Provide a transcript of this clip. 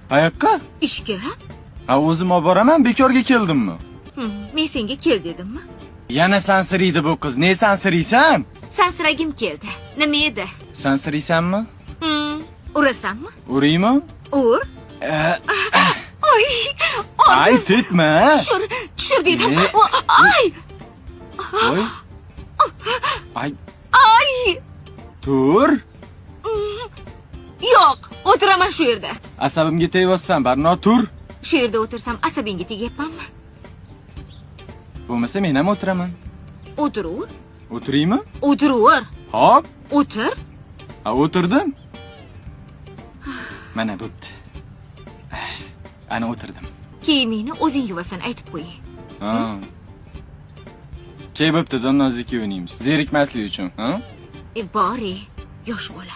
Qayoqqa? Ishga? Ha, o'zim olib boraman, bekorga keldimmi? Men senga kel dedimmi? Yana sansiriydi bu qiz. Ne sansiriysan? Sansiragim keldi. Nima edi? Sansiriysanmi? Urasanmi? Uraymi? Ur. Ay, Ay, tetma. tushir dedim. Ay, Oy. Ay, ay. tur. Yo'q, o'tiraman shu yerda. Asabimga tegyapsan, Barno, tur. Shu yerda o'tirsam asabingga tegyapmanmi? Bo'lmasa men ham o'tiraman. O'tiravur. O'tiraymi? O'tiravur. Hop. O'tir. Ha, o'tirdim. Mana bo'pti. Ana o'tirdim. Kiyimingni o'zing yuvasan, aytib qo'ying. Ha. Ke bo'pti, donnozlik o'ynaymiz. Zerikmaslik uchun, ha? Bori, yosh bola.